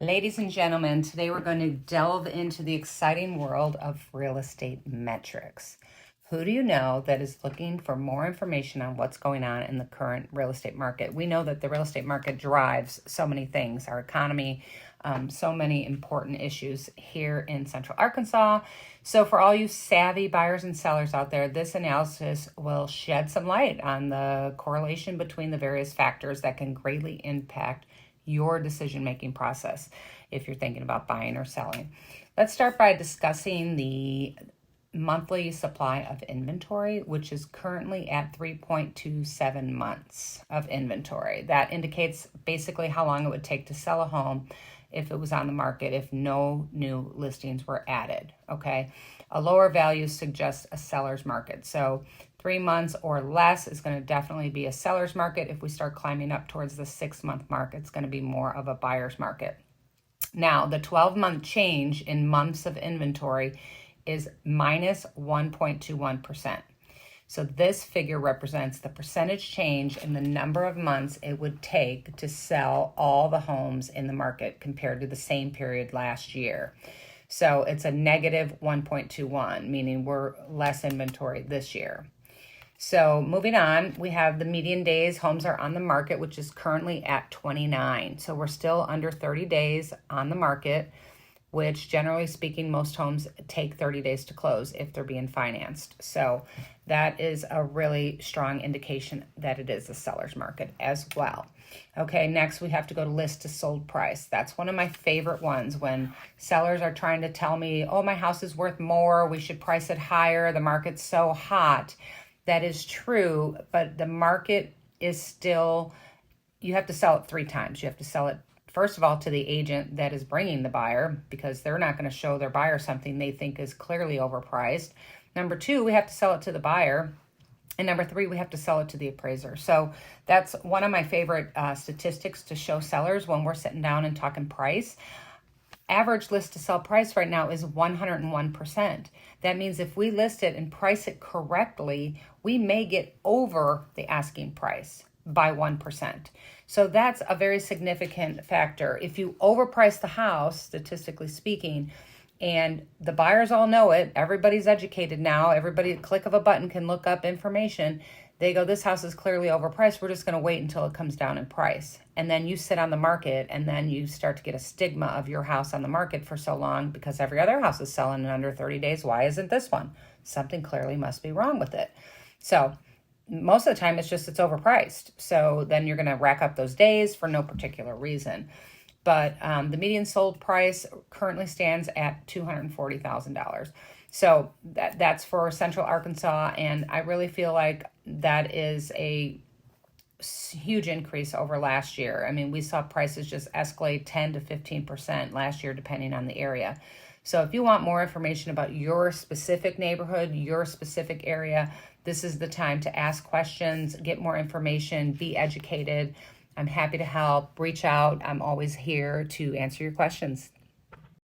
Ladies and gentlemen, today we're going to delve into the exciting world of real estate metrics. Who do you know that is looking for more information on what's going on in the current real estate market? We know that the real estate market drives so many things, our economy, so many important issues here in Central Arkansas. So for all you savvy buyers and sellers out there, this analysis will shed some light on the correlation between the various factors that can greatly impact your decision-making process if you're thinking about buying or selling. Let's start by discussing the monthly supply of inventory, which is currently at 3.27 months of inventory. That indicates basically how long it would take to sell a home if it was on the market, if no new listings were added, okay? A lower value suggests a seller's market. So 3 months or less is going to definitely be a seller's market. If we start climbing up towards the 6-month mark, it's going to be more of a buyer's market. Now, the 12-month change in months of inventory is minus 1.21%. So this figure represents the percentage change in the number of months it would take to sell all the homes in the market compared to the same period last year. So it's a negative 1.21, meaning we're less inventory this year. So moving on, we have the median days homes are on the market, which is currently at 29. So we're still under 30 days on the market, which generally speaking, most homes take 30 days to close if they're being financed. So that is a really strong indication that it is a seller's market as well. Okay, next we have to go to list to sold price. That's one of my favorite ones when sellers are trying to tell me, oh, my house is worth more, we should price it higher, the market's so hot. That is true, but the market is still, you have to sell it 3 times. You have to sell it, first of all, to the agent that is bringing the buyer, because they're not going to show their buyer something they think is clearly overpriced. Number 2, we have to sell it to the buyer. And number 3, we have to sell it to the appraiser. So that's one of my favorite statistics to show sellers when we're sitting down and talking price. Average list to sell price right now is 101%. That means if we list it and price it correctly, we may get over the asking price by 1%. So that's a very significant factor. If you overprice the house, statistically speaking, and the buyers all know it, everybody's educated now, everybody at the click of a button can look up information. They go, this house is clearly overpriced. We're just going to wait until it comes down in price. And then you sit on the market and then you start to get a stigma of your house on the market for so long because every other house is selling in under 30 days. Why isn't this one? Something clearly must be wrong with it. So most of the time it's overpriced. So then you're going to rack up those days for no particular reason. But the median sold price currently stands at $240,000. So that's for Central Arkansas, and I really feel like that is a huge increase over last year. I mean, we saw prices just escalate 10 to 15% last year, depending on the area. So if you want more information about your specific neighborhood, your specific area, this is the time to ask questions, get more information, be educated. I'm happy to help. Reach out. I'm always here to answer your questions.